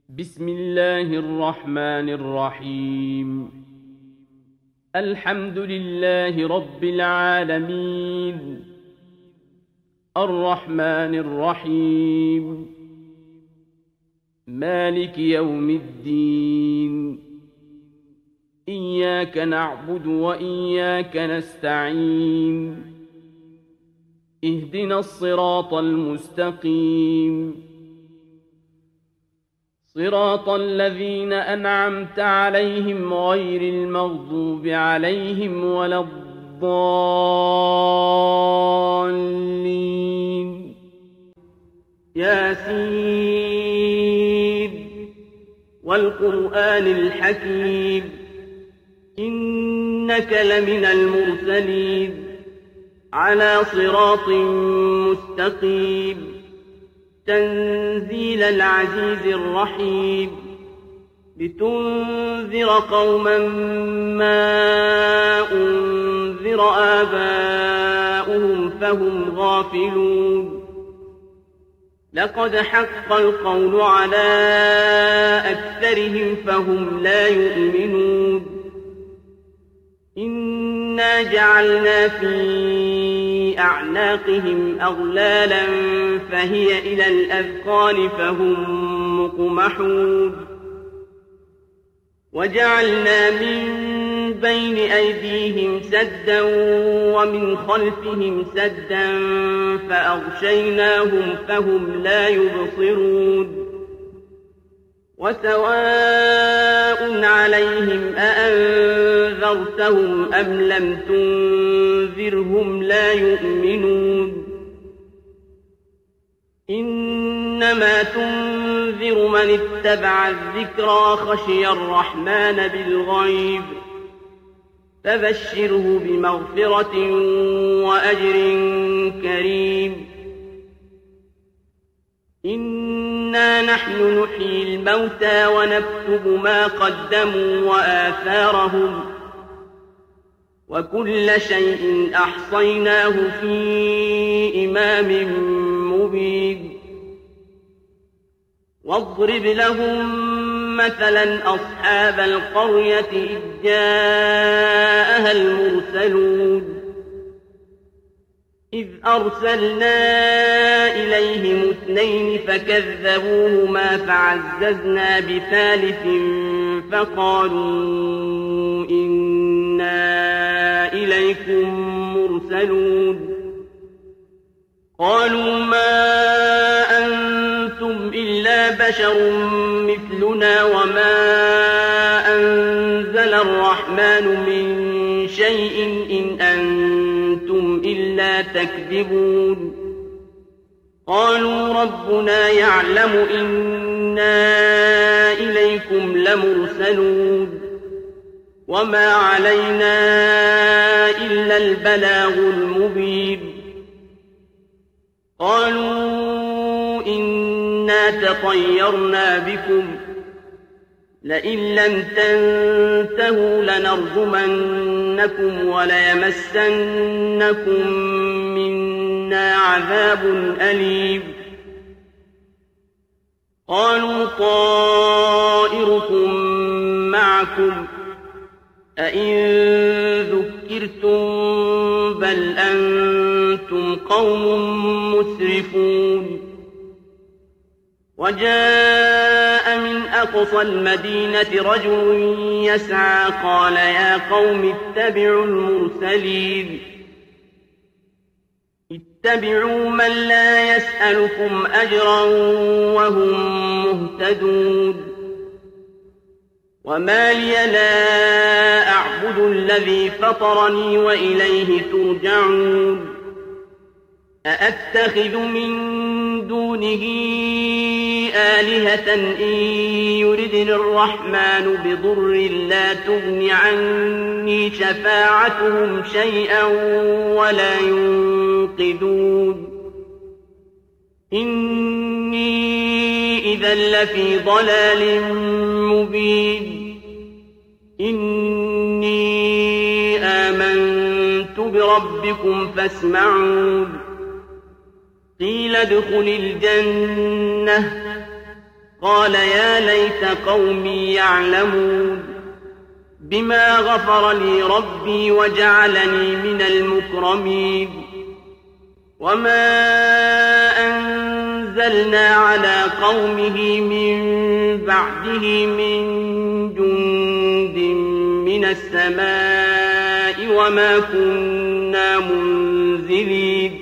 بسم الله الرحمن الرحيم. الحمد لله رب العالمين، الرحمن الرحيم، مالك يوم الدين. إياك نعبد وإياك نستعين. اهدنا الصراط المستقيم، صراط الذين أنعمت عليهم غير المغضوب عليهم ولا الضالين. ياسين والقرآن الحكيم، إنك لمن المرسلين على صراط مستقيم. تنزيل العزيز الرحيم، لتنذر قوما ما أنذر آباؤهم فهم غافلون. لقد حق القول على أكثرهم فهم لا يؤمنون. إنا جعلنا في أعناقهم أغلالا فهي إلى الأذقان فهم مقمحون. وجعلنا من بين أيديهم سدا ومن خلفهم سدا فأغشيناهم فهم لا يبصرون. وسواء عليهم أأنذرتهم أم لم تنذرهم لا يؤمنون. إنما تنذر من اتبع الذكر وخشي الرحمن بالغيب، فبشره بمغفرة وأجر كريم. إنا نحن نحيي الموتى ونكتب ما قدموا وآثارهم، وكل شيء أحصيناه في إمام مبين. واضرب لهم مثلا أصحاب القرية إذ جاءها المرسلون، إذ أرسلنا إليهم 2 فكذبوهما فعززنا بثالث فقالوا إنا إليكم مرسلون. قالوا ما أنتم إلا بشر مثلنا وما أنزل الرحمن من شيء إن أنتم إلا تكذبون. قالوا ربنا يعلم إنا إليكم لمرسلون وما علينا إلا البلاغ المبين. قالوا إنا تطيرنا بكم لئن لم تنتهوا لنرجمنكم وليمسنكم منا عذاب أليم. قالوا طائركم معكم أئن ذكرتم بل أنتم قوم مسرفون. وجاء من أقصى المدينة رجل يسعى قال يا قوم اتبعوا المرسلين. اتبعوا من لا يسألكم أجرا وهم مهتدون. وما لي لا أعبد الذي فطرني وإليه ترجعون. أأتخذ من دونه آلهة إن يردني الرحمن بضر لا تغن عني شفاعتهم شيئا ولا ينقذون. إني إذا لفي ضلال مبين. إني آمنت بربكم فاسمعون. قيل ادخل الجنة قال يا ليت قومي يعلمون بما غفر لي ربي وجعلني من المكرمين وما أنزلنا على قومه من بعده من جند من السماء وما كنا منزلين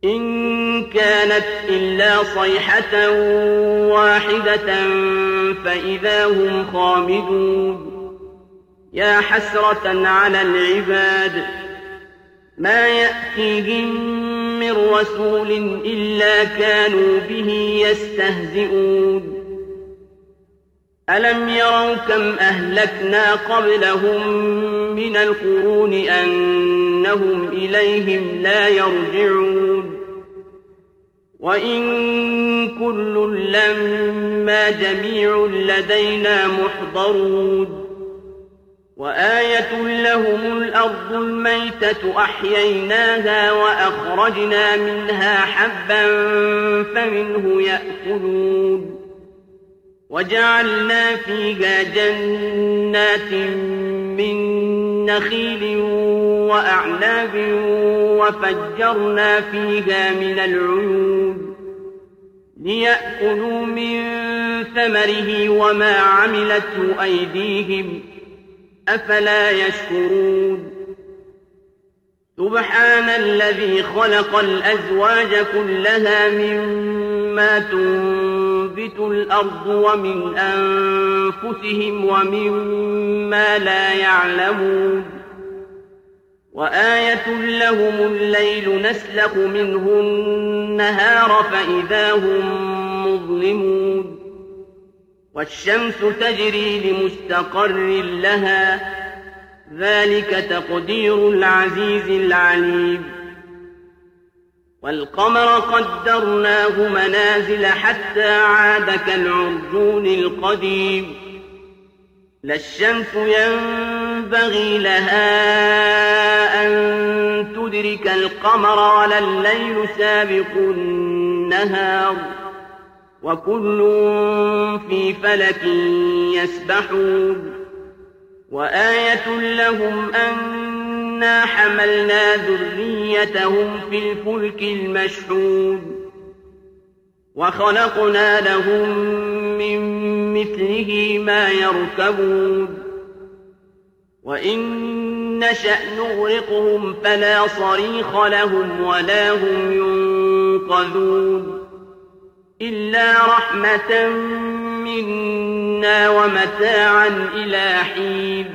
إن كانت إلا صيحة واحدة فإذا هم خامدون يا حسرة على العباد ما يأتيهم من رسول إلا كانوا به يستهزئون ألم يروا كم أهلكنا قبلهم من القرون أنهم إليهم لا يرجعون وإن كل لما جميع لدينا محضرون وآية لهم الأرض الميتة أحييناها وأخرجنا منها حبا فمنه يأكلون وجعلنا فيها جنات من نخيل وأعناب وفجرنا فيها من العيون ليأكلوا من ثمره وما عملته أيديهم أفلا يشكرون سبحان الذي خلق الأزواج كلها مما تنبت الأرض ومن أنفسهم ومما لا يعلمون وآية لهم الليل نسلخ منه النهار فإذا هم مظلمون والشمس تجري لمستقر لها ذلك تقدير العزيز العليم والقمر قدرناه منازل حتى عاد كالعرجون القديم لا الشمس ينبغي لها أن تدرك القمر ولا الليل سابق النهار وكل في فلك يسبحون وآية لهم أنا حملنا ذريتهم في الفلك المشحون وخلقنا لهم من مثله ما يركبون وإن نشأ نغرقهم فلا صريخ لهم ولا هم ينقذون إلا رحمة منا ومتاعا إلى حين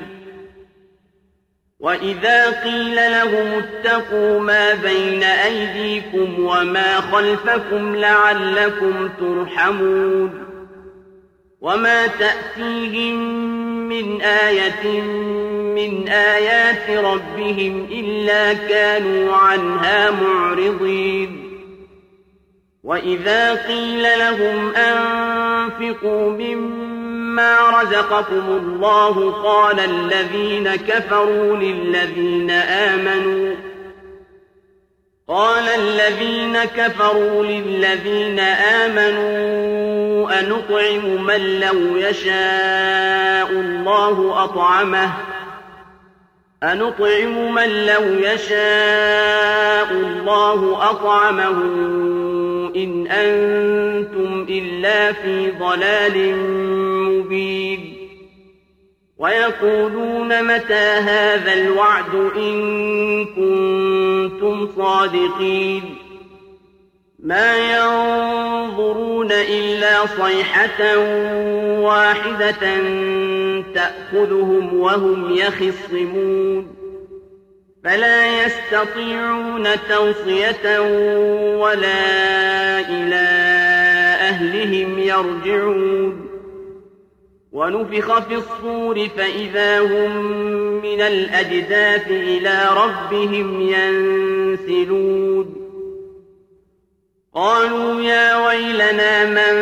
وإذا قيل لهم اتقوا ما بين أيديكم وما خلفكم لعلكم ترحمون وما تأتيهم من آية من آيات ربهم إلا كانوا عنها معرضين وإذا قيل لهم أنفقوا مما رزقكم الله قال الذين كفروا للذين آمنوا أنطعم من لو يشاء الله أطعمه إن أنتم إلا في ضلال مبين ويقولون متى هذا الوعد إن كنتم صادقين ما ينظرون إلا صيحة واحدة تأخذهم وهم يخصمون فلا يستطيعون توصية ولا إلى أهلهم يرجعون ونفخ في الصور فإذا هم من الأجداث إلى ربهم ينسلون قالوا يا ويلنا من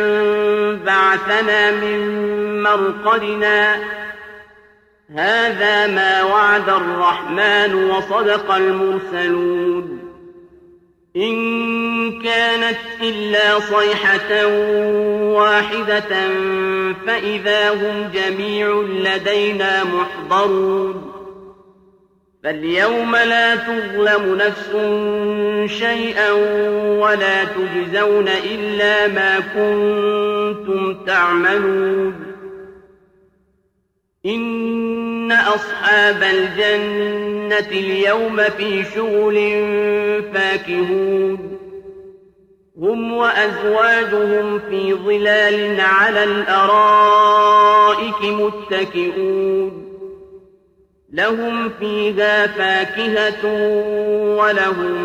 بعثنا من مرقدنا هذا ما وعد الرحمن وصدق المرسلون إن كانت إلا صيحة واحدة فإذا هم جميع لدينا محضرون فاليوم لا تظلم نفس شيئا ولا تجزون إلا ما كنتم تعملون إن أصحاب الجنة اليوم في شغل فاكهون هم وأزواجهم في ظلال على الأرائك متكئون لهم فيها فاكهة ولهم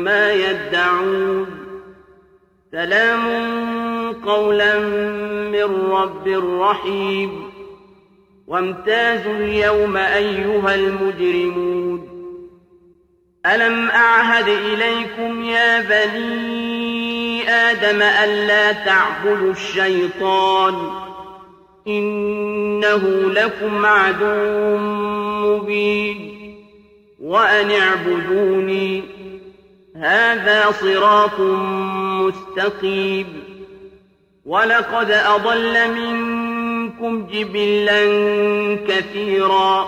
ما يدعون سلام قولا من رب رحيم وامتازوا اليوم أيها المجرمون ألم أعهد إليكم يا بني آدم ألا تعبدوا الشيطان إنه لكم عدو مبين وأن اعبدوني هذا صراط مستقيم ولقد أضل منكم جبلا كثيرا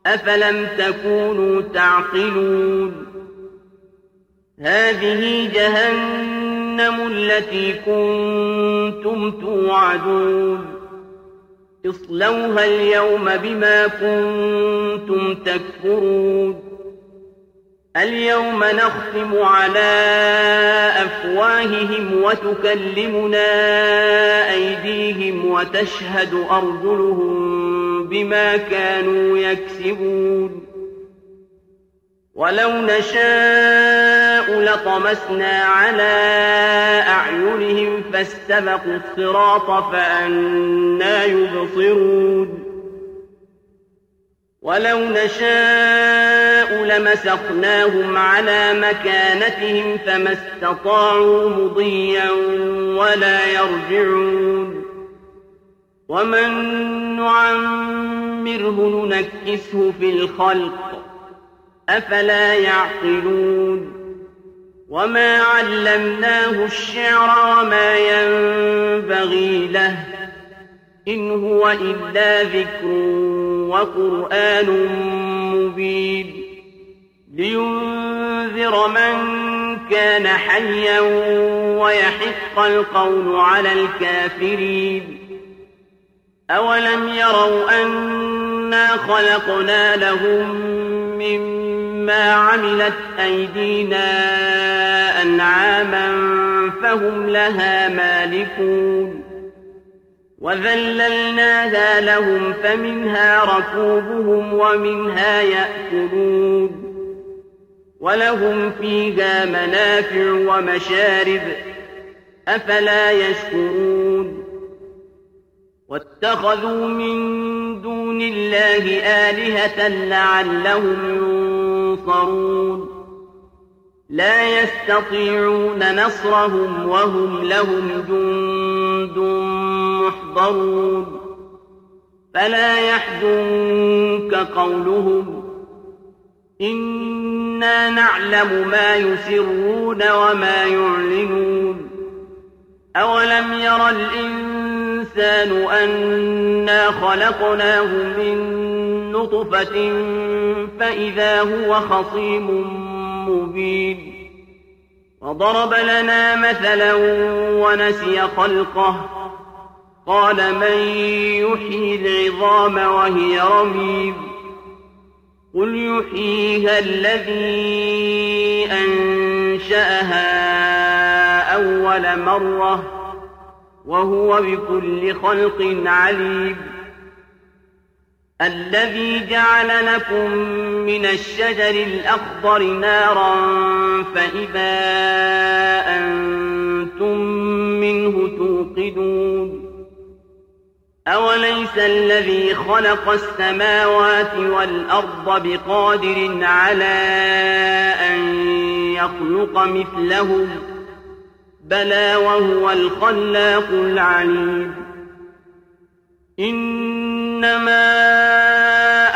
أفلم تكونوا تعقلون هذه جهنم التي كنتم توعدون اصلوها اليوم بما كنتم تكفرون اليوم نختم على أفواههم وتكلمنا أيديهم وتشهد أرجلهم بما كانوا يكسبون ولو نشاء لطمسنا على أعينهم فاستبقوا الصراط فأنى يبصرون ولو نشاء لمسخناهم على مكانتهم فما استطاعوا مضيا ولا يرجعون ومن نعمره ننكسه في الخلق أفلا يعقلون وما علمناه الشعر وما ينبغي له إن هو إلا ذكر وقرآن مبين لينذر من كان حيا ويحق القول على الكافرين أولم يروا أنا خلقنا لهم مما عملت أيدينا أنعاما فهم لها مالكون وذللناها لهم فمنها ركوبهم ومنها يأكلون ولهم فيها منافع ومشارب أفلا يشكرون واتخذوا من دون الله آلهة لعلهم ينصرون لا يستطيعون نصرهم وهم لهم جند محضرون فلا يحزنك قولهم إنا نعلم ما يسرون وما يعلنون أولم ير الإنسان أنا خلقناه من نطفة فإذا هو خصيم مبين وضرب لنا مثلا ونسي خلقه قال من يحيي العظام وهي رميم قل يحييها الذي أنشأها أول مرة وهو بكل خلق عليم الذي جعل لكم من الشجر الأخضر نارا فإذا أنتم منه توقدون أوليس الذي خلق السماوات والأرض بقادر على أن يخلق مثلهم بلى وهو الخلاق العليم إنما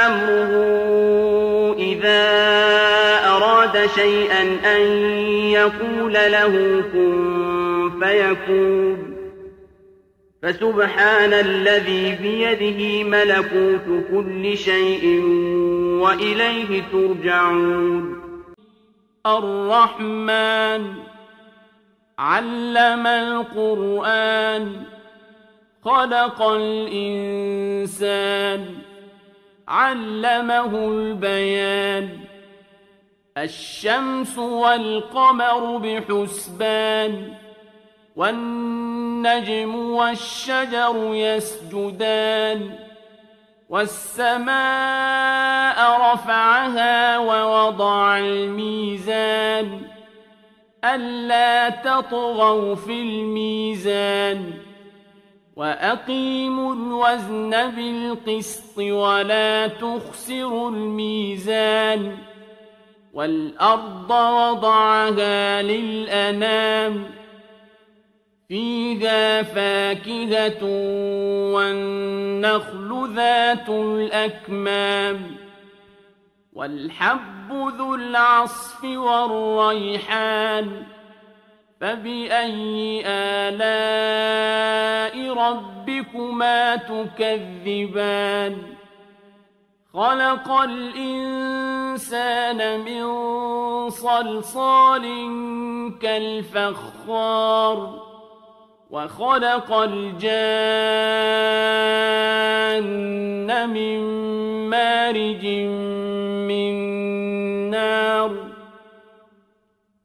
أمره إذا أراد شيئا أن يقول له كن فيكون فسبحان الذي بيده ملكوت كل شيء وإليه ترجعون الرحمن علم القرآن خلق الإنسان علمه البيان الشمس والقمر بحسبان والنجم والشجر يسجدان والسماء رفعها ووضع الميزان ألا تطغوا في الميزان وأقيموا الوزن بالقسط ولا تخسروا الميزان والأرض وضعها للأنام فيها فاكهة والنخل ذات الأكمام والحب ذو العصف والريحان فبأي آلاء ربكما تكذبان خلق الإنسان من صلصال كالفخار وخلق الجان من مارج من نار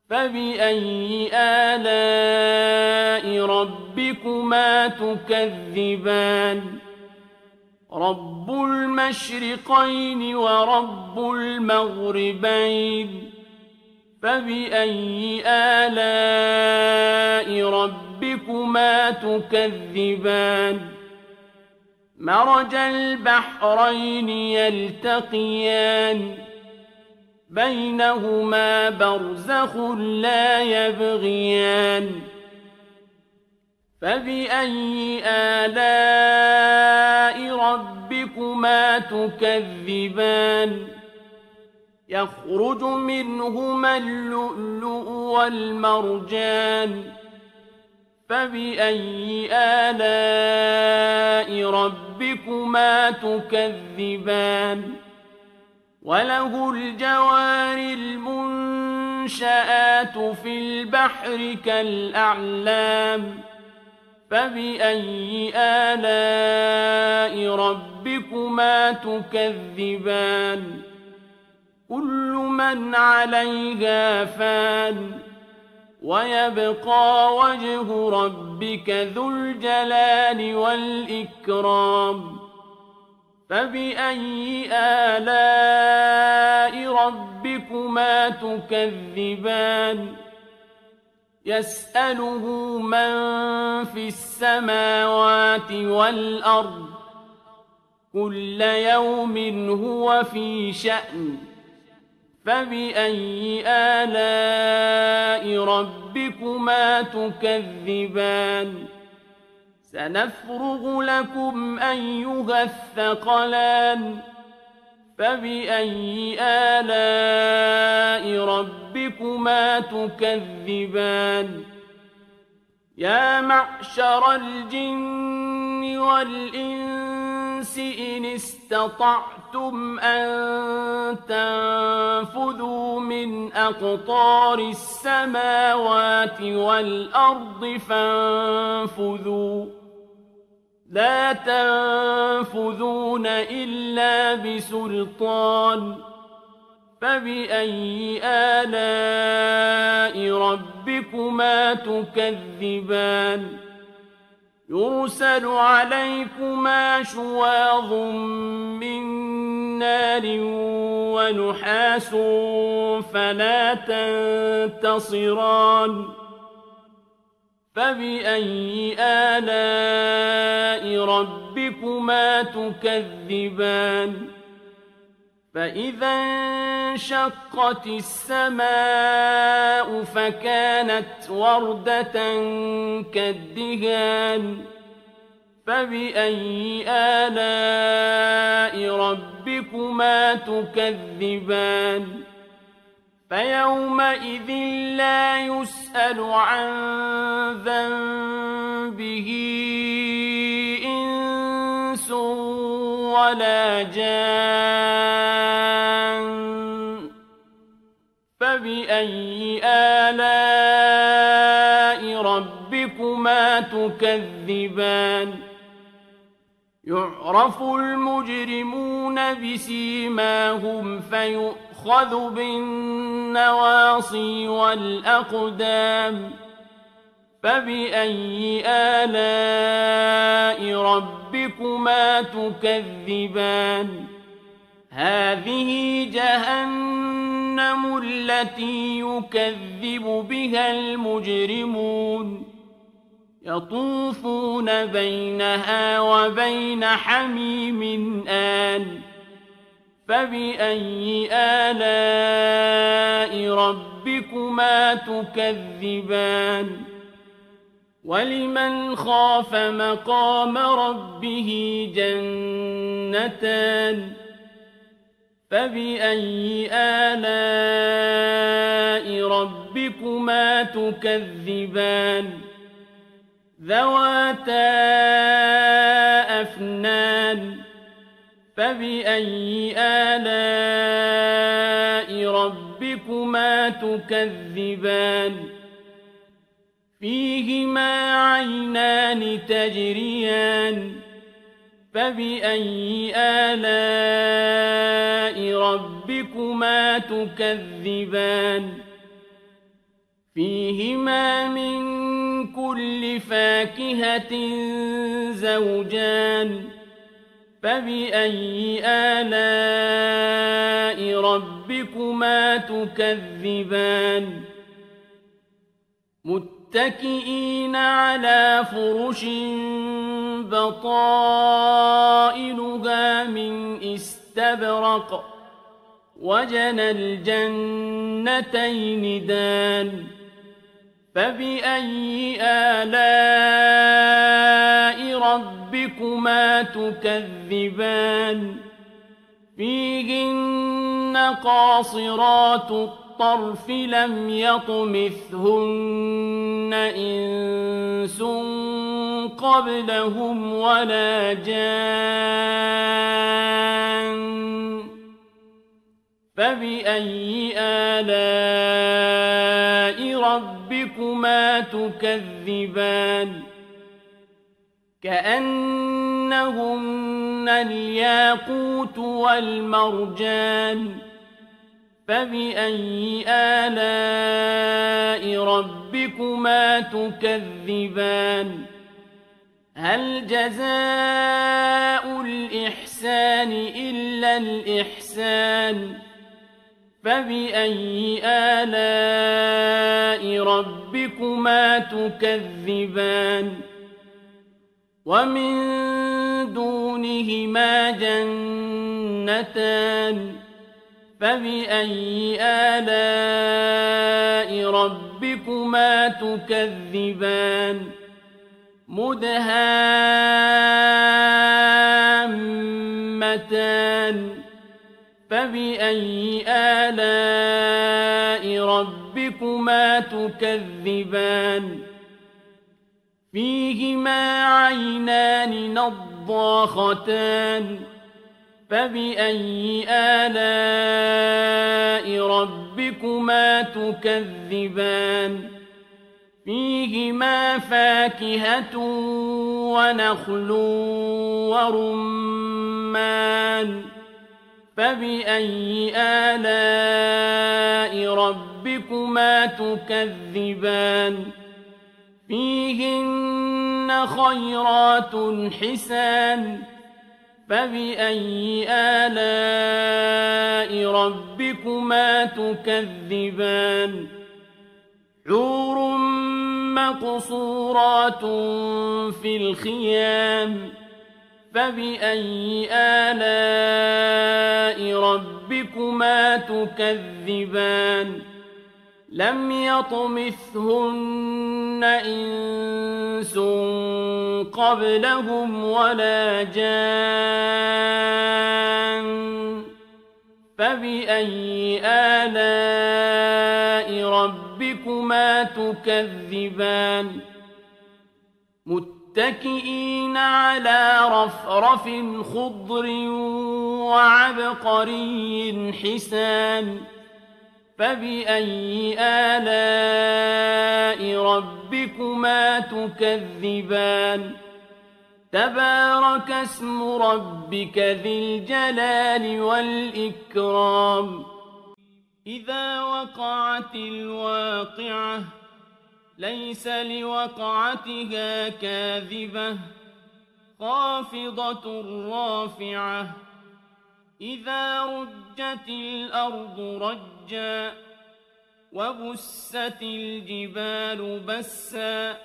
فبأي آلاء ربكما تكذبان رب المشرقين ورب المغربين فبأي آلاء ربكما تكذبان مرج البحرين يلتقيان بينهما برزخ لا يبغيان فبأي آلاء ربكما تكذبان يخرج منهما اللؤلؤ والمرجان فبأي آلاء ربكما تكذبان وله الجوار المنشآت في البحر كالأعلام فبأي آلاء ربكما تكذبان كل من عليها فان ويبقى وجه ربك ذو الجلال والإكرام فبأي آلاء ربكما تكذبان يسأله من في السماوات والأرض كل يوم هو في شأن فبأي آلاء ربكما تكذبان سنفرغ لكم أيها الثقلان فبأي آلاء ربكما تكذبان يا معشر الجن والإنس إن استطعتم أن تنفذوا من أقطار السماوات والأرض فانفذوا لا تنفذون إلا بسلطان فبأي آلاء ربكما تكذبان يرسل عليكما شواظ من نار ونحاس فلا تنتصران فبأي آلاء ربكما تكذبان فإذا انشقت السماء فكانت وردة كالدهان فبأي آلاء ربكما تكذبان فيومئذ لا يسأل عن ذنبه إنس ولا جان. فبأي آلاء ربكما تكذبان؟ يعرف المجرمون بسيماهم فيؤخذ بالنواصي والأقدام. فبأي آلاء ربكما تكذبان؟ هذه جهنم التي يكذب بها المجرمون، يطوفون بينها وبين حميم آن. فبأي آلاء ربكما تكذبان؟ ولمن خاف مقام ربه جنتان. فبأي آلاء ربكما تكذبان؟ ذواتا أفنان. فبأي آلاء ربكما تكذبان؟ فيهما عينان تجريان. فبأي آلاء ربكما تكذبان؟ فيهما من كل فاكهة زوجان. فبأي آلاء ربكما تكذبان؟ متكئين على فرش بطائنها من استبرق وجنى الجنتين دان. فبأي آلاء ربكما تكذبان؟ فيهن قاصرات الطرف لم يطمثهن إنس قبلهم ولا جان. فبأي آلاء ربكما تكذبان؟ كأنهن الياقوت والمرجان. فبأي آلاء ربكما تكذبان؟ هل جزاء الإحسان إلا الإحسان؟ فبأي آلاء ربكما تكذبان؟ ومن دونهما جنتان. فبأي آلاء ربكما تكذبان؟ مدهامتان. فبأي آلاء ربكما تكذبان؟ فيهما عينان نضاختان. فبأي آلاء ربكما تكذبان؟ فيهما فاكهة ونخل ورمان. فبأي آلاء ربكما تكذبان؟ فيهن خيرات حسان. فبأي آلاء ربكما تكذبان؟ حور مقصورات في الخيام. فبأي آلاء ربكما تكذبان؟ لم يطمثهن إنس قبلهم ولا جان. فبأي آلاء ربكما تكذبان متكئين على رفرف خضر وعبقري حسان فبأي آلاء ربكما تكذبان تبارك اسم ربك ذي الجلال والإكرام إذا وقعت الواقعة ليس لوقعتها كاذبة خافضة رافعة إذا رجت الأرض رجا وبست الجبال بسا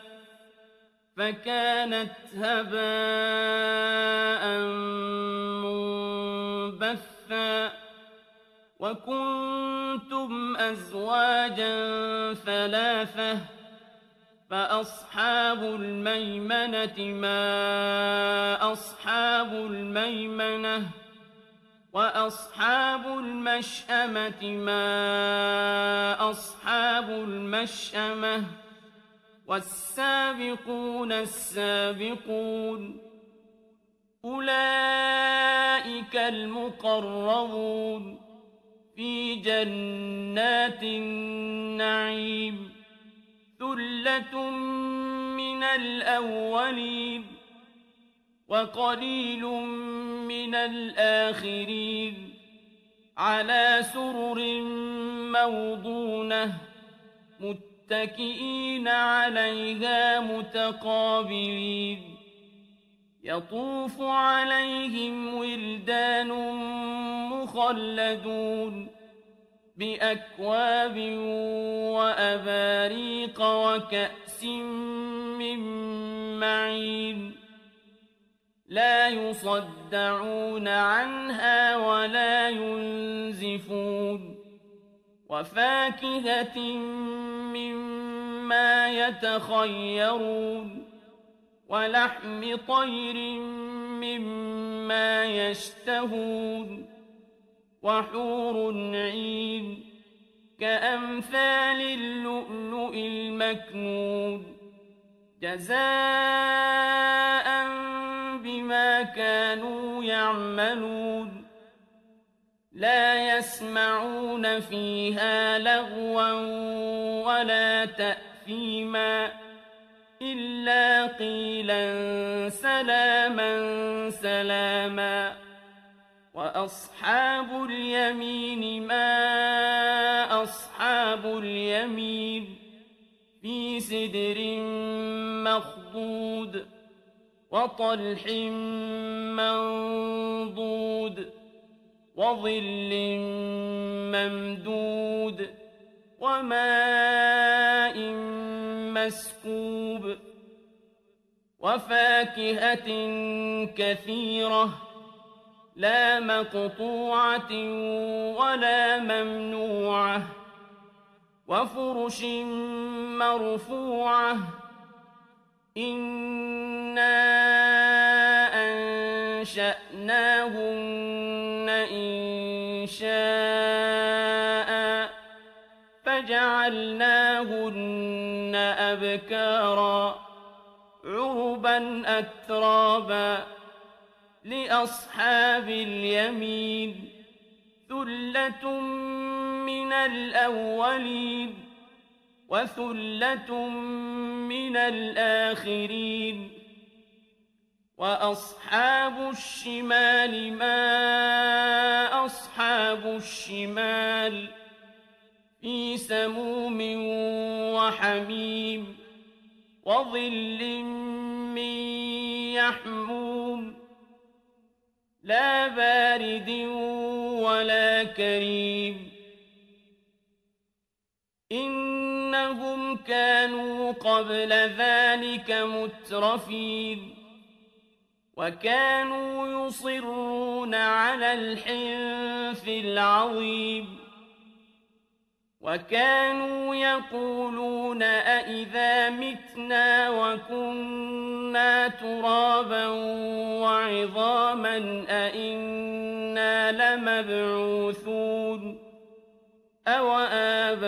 فكانت هباء منبثا وكنتم أزواجا ثلاثة فأصحاب الميمنة ما أصحاب الميمنة وأصحاب المشأمة ما أصحاب المشأمة والسابقون السابقون أولئك المقربون في جنات النعيم ثلة من الأولين وقليل من الآخرين على سرر موضونة متكئين عليها متقابلين يطوف عليهم ولدان مخلدون بأكواب وأباريق وكأس من معين لا يصدعون عنها ولا ينزفون وفاكهة مما يتخيرون ولحم طير مما يشتهون وحور عين كأمثال اللؤلؤ المكنون جزاء بما كانوا يعملون لا يسمعون فيها لغوا ولا تأثيما إلا قيلا سلاما سلاما وأصحاب اليمين ما أصحاب اليمين في سدر مخضود وطلح منضود وظل ممدود وماء مسكوب وفاكهة كثيرة لا مقطوعة ولا ممنوعة وفرش مرفوعة إنا أنشأناهن إنشاء فجعلناهن أبكارا عربا أترابا لأصحاب اليمين ثلة من الأولين وثلة من الآخرين وأصحاب الشمال ما أصحاب الشمال في سموم وحميم وظل من يحموم لا بارد ولا كريم إنهم كانوا قبل ذلك مترفين وكانوا يصرون على الحنث العظيم وكانوا يقولون أئذا متنا وكنا ترابا وعظاما أئنا لمبعوثون أَوَآبَاؤُنَا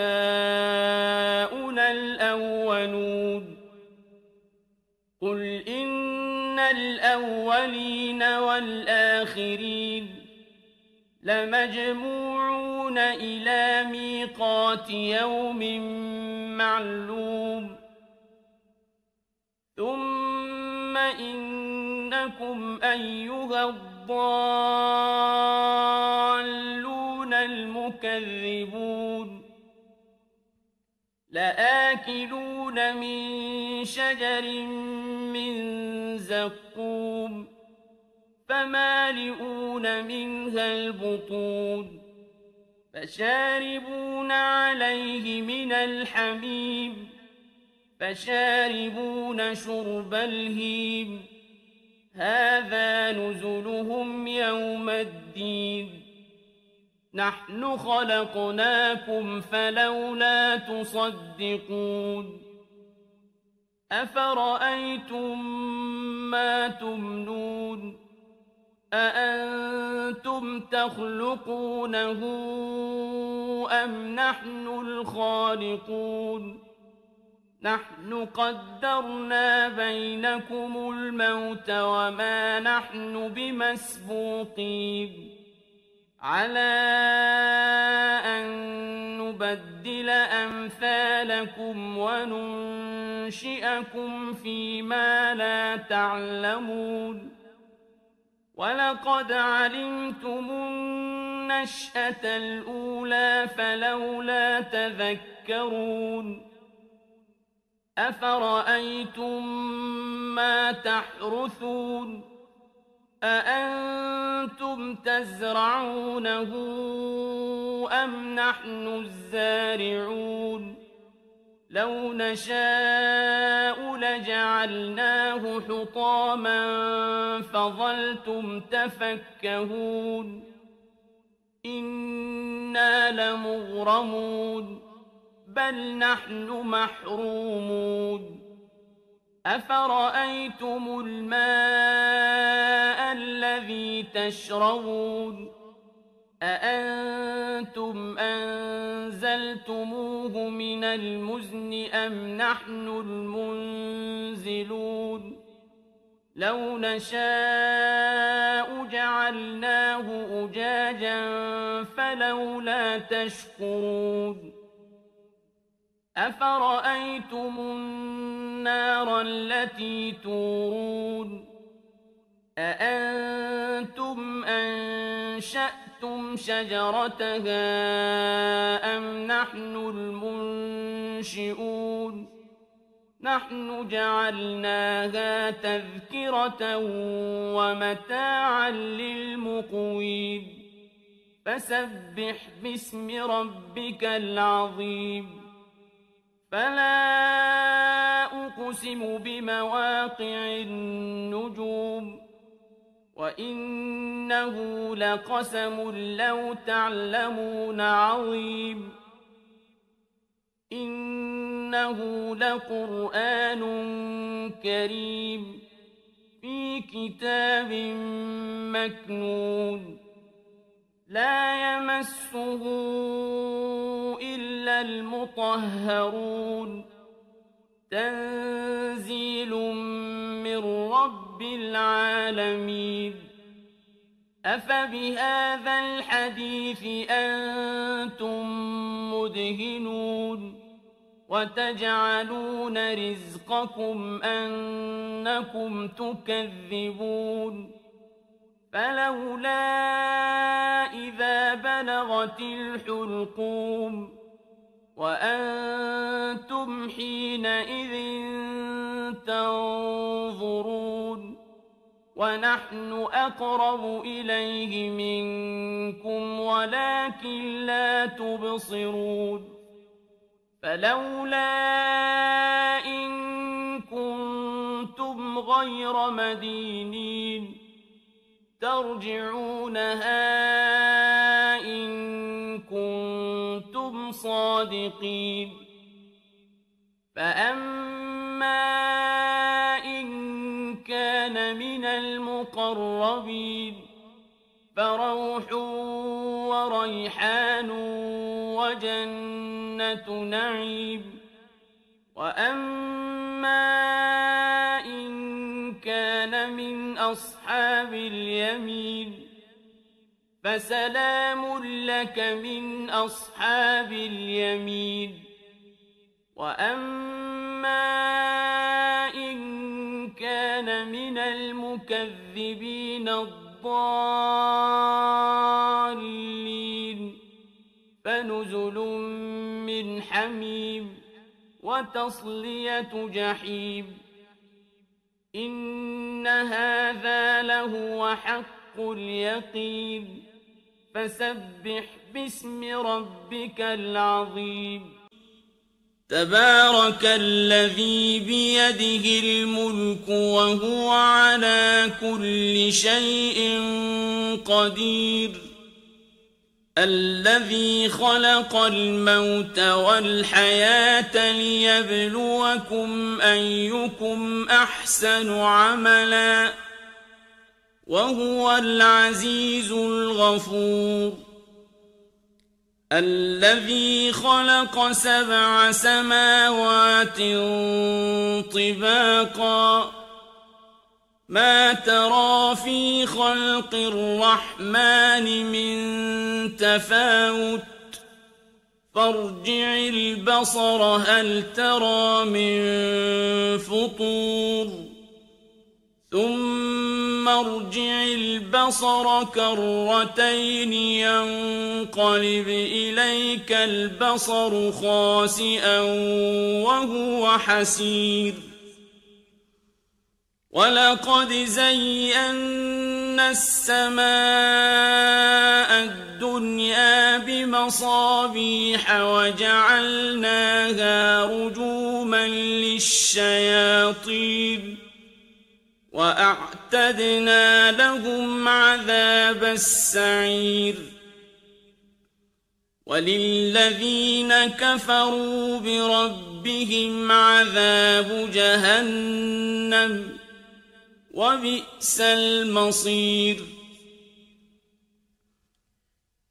الْأَوَّلُونَ قُلْ إِنَّ الْأَوَّلِينَ وَالْآخِرِينَ لَمَجْمُوعُونَ إِلَىٰ مِيقَاتِ يَوْمٍ مَّعْلُومٍ ثُمَّ إِنَّكُمْ أَيُّهَا الضَّالُّونَ الْمُكَذِّبُونَ لَآكِلُونَ مِن شَجَرٍ مِّن زَقُّومٍ فَمَالِئُونَ مِنْهَا الْبُطُونَ فَشَارِبُونَ عَلَيْهِ مِنَ الْحَمِيمِ فَشَارِبُونَ شُرْبَ الْهِيمِ هَٰذَا نُزُلُهُمْ يَوْمَ الدِّينِ نَحْنُ خَلَقْنَاكُمْ فَلَوْلَا تُصَدِّقُونَ أَفَرَأَيْتُم مَّا تُمْنُونَ أَأَنتُمْ تَخْلُقُونَهُ أَمْ نَحْنُ الْخَالِقُونَ نَحْنُ قَدَّرْنَا بَيْنَكُمُ الْمَوْتَ وَمَا نَحْنُ بِمَسْبُوقِينَ عَلَىٰ أَن نُّبَدِّلَ أَمْثَالَكُمْ وَنُنشِئَكُمْ فِيمَا لَا تَعْلَمُونَ وَلَقَدْ عَلِمْتُمُ النَّشْأَةَ الْأُولَىٰ فَلَوْلَا تَذَكَّرُونَ أَفَرَأَيْتُم مَّا تَحْرُثُونَ أَأَنتُمْ تَزْرَعُونَهُ أَمْ نَحْنُ الزَّارِعُونَ لَوْ نَشَاءُ لَجَعَلْنَاهُ حُطَامًا فَظَلْتُمْ تَفَكَّهُونَ إِنَّا لَمُغْرَمُونَ بَلْ نَحْنُ مَحْرُومُونَ أَفَرَأَيْتُمُ الْمَاءَ الَّذِي تَشْرَبُونَ أَأَنتُمْ أَنزَلْتُمُوهُ مِنَ الْمُزْنِ أَمْ نَحْنُ الْمُنزِلُونَ لَوْ نَشَاءُ جَعَلْنَاهُ أُجَاجًا فَلَوْلَا تَشْكُرُونَ أَفَرَأَيْتُمُ النَّارَ الَّتِي تُورُونَ أَأَنتُمْ أَنشَأْتُمْ شَجَرَتَهَا أَمْ نَحْنُ الْمُنشِئُونَ نَحْنُ جَعَلْنَاهَا تَذْكِرَةً وَمَتَاعًا لِّلْمُقْوِينَ فَسَبِّحْ بِاسْمِ رَبِّكَ الْعَظِيمِ فَلَا أُقْسِمُ بِمَوَاقِعِ النُّجُومِ وَإِنَّهُ لَقَسَمٌ لَّوْ تَعْلَمُونَ عَظِيمٌ إِنَّهُ لَقُرْآنٌ كَرِيمٌ فِي كِتَابٍ مَّكْنُونٍ لَّا يَمَسُّهُ إِلَّا الْمُطَهَّرُونَ تَنزِيلٌ مِّن رَّبِّ الْعَالَمِينَ أَفَبِهَٰذَا الْحَدِيثِ أَنتُم مُّدْهِنُونَ وَتَجْعَلُونَ رِزْقَكُمْ أَنَّكُمْ تُكَذِّبُونَ فَلَوْلَا إِذَا بَلَغَتِ الْحُلْقُومَ وَأَنتُمْ حِينَئِذٍ تَنظُرُونَ وَنَحْنُ أَقْرَبُ إِلَيْهِ مِنكُمْ وَلَٰكِن لَّا تُبْصِرُونَ فَلَوْلَا إِن كُنتُمْ غَيْرَ مَدِينِينَ تَرْجِعُونَهَا إِن كُنتُمْ صَادِقِينَ فَأَمَّا إِن كَانَ مِنَ الْمُقَرَّبِينَ فَرَوْحٌ وَرَيْحَانٌ وجنة نعيم وأما إن كان من أصحاب اليمين فسلام لك من أصحاب اليمين وأما إن كان من المكذبين الضالين فنزل من حميم وتصلية جحيم إن هذا لهو حق اليقين فسبح باسم ربك العظيم تبارك الذي بيده الملك وهو على كل شيء قدير الذي خلق الموت والحياة ليبلوكم أيكم أحسن عملا وهو العزيز الغفور الذي خلق 7 سماوات طباقا ما ترى في خلق الرحمن من تفاوت فارجع البصر هل ترى من فطور ثم ارجع البصر كرتين ينقلب إليك البصر خاسئا وهو حسير ولقد زينا السماء الدنيا بمصابيح وجعلناها رجوما للشياطين وأعتدنا لهم عذاب السعير وللذين كفروا بربهم عذاب جهنم وبئس المصير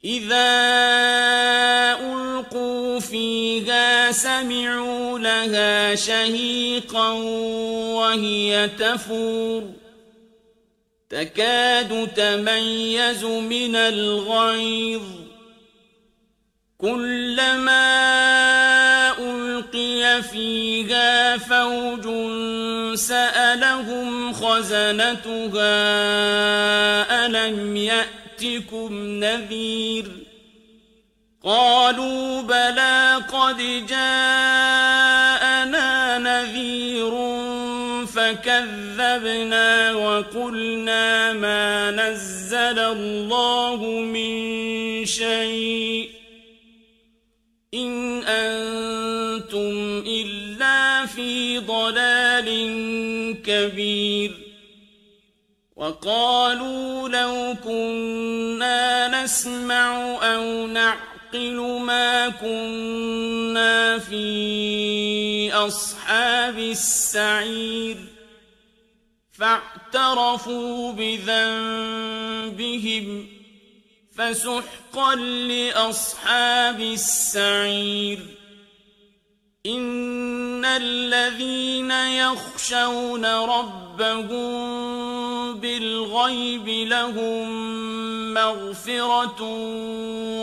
إذا ألقوا فيها سمعوا لها شهيقا وهي تفور تكاد تميز من الغيظ كلما ألقي فيها فوج سألهم خزنتها ألم يأتكم نذير قالوا بلى قد جاءنا نذير فكذبنا وقلنا ما نزل الله من شيء إن أنتم إلا في ضلال كبير وقالوا لو كنا نسمع أو نعقل ما كنا في أصحاب السعير فاعترفوا بذنبهم فسحقا لأصحاب السعير إن الذين يخشون ربهم بالغيب لهم مغفرة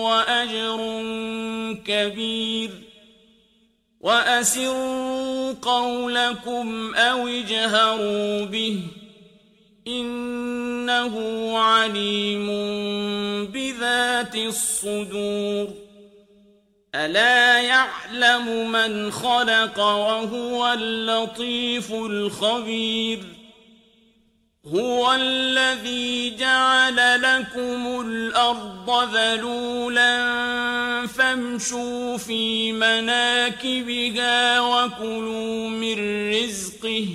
وأجر كبير وأسروا قولكم أو اجهروا به إنه عليم بذات الصدور ألا يعلم من خلق وهو اللطيف الخبير هو الذي جعل لكم الأرض ذلولا فامشوا في مناكبها وكلوا من رزقه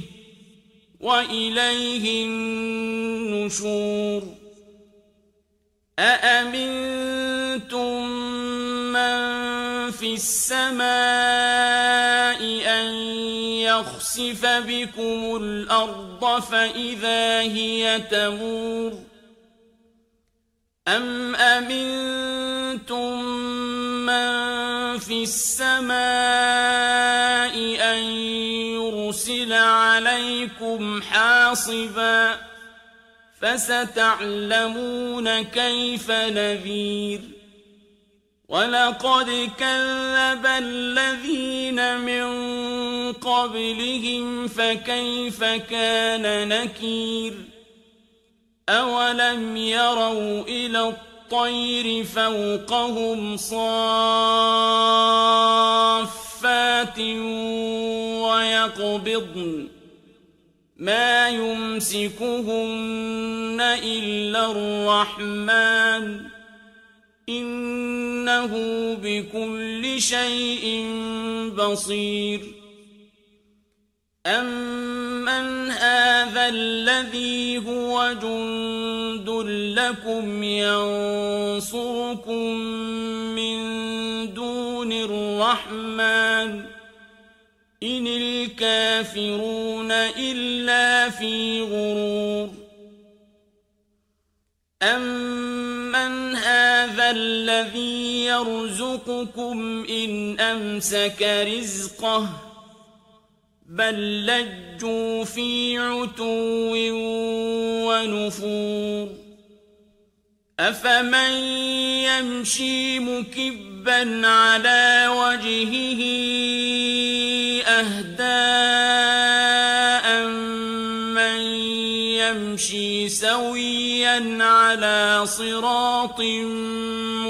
وإليه النشور أأمنتم من في السماء أن يخسف بكم الأرض فإذا هي تمور أم أمنتم من من في السماء أن يرسل عليكم حاصبا فستعلمون كيف نذير ولقد كذب الذين من قبلهم فكيف كان نكير أولم يروا إلى الطير فوقهم صافات ويقبضن ما يمسكهن إلا الرحمن إنه بكل شيء بصير أمن هذا الذي هو جند لكم ينصركم من دون الرحمن إن الكافرون إلا في غرور أمن هذا الذي يرزقكم إن أمسك رزقه بل لجوا في عتو ونفور أفمن يمشي مكبا على وجهه أهدى من يمشي سويا على صراط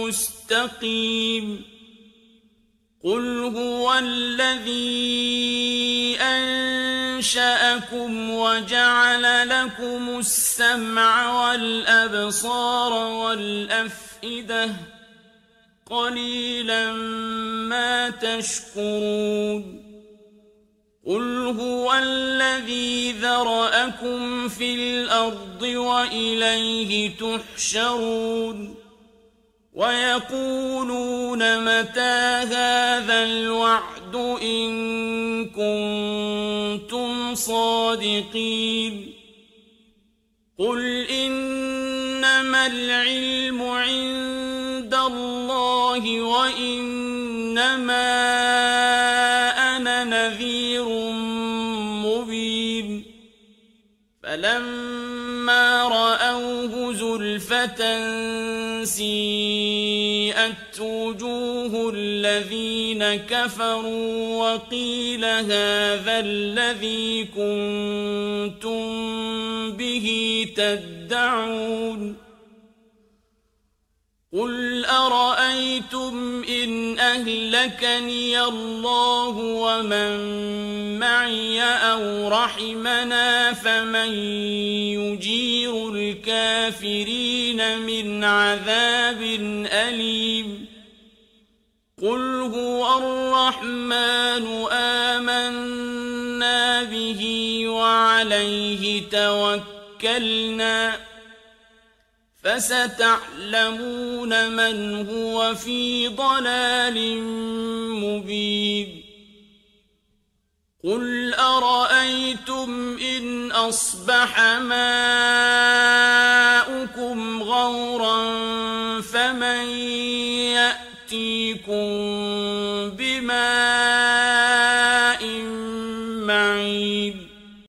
مستقيم قل هو الذي أنشأكم وجعل لكم السمع والأبصار والأفئدة قليلا ما تشكرون قل هو الذي ذرأكم في الأرض وإليه تحشرون ويقولون متى هذا الوعد إن كنتم صادقين قل إنما العلم عند الله وإنما أنا نذير مبين فلما رأوه زلفة سيئت وجوه الذين كفروا وقيل هذا الذي كنتم به تدعون قل أرأيتم إن أهلكني الله ومن معي أو رحمنا فمن يجير الكافرين من عذاب أليم قل هو الرحمن آمنا به وعليه توكلنا فستعلمون من هو في ضلال مبين قل أرأيتم إن أصبح ماؤكم غورا فمن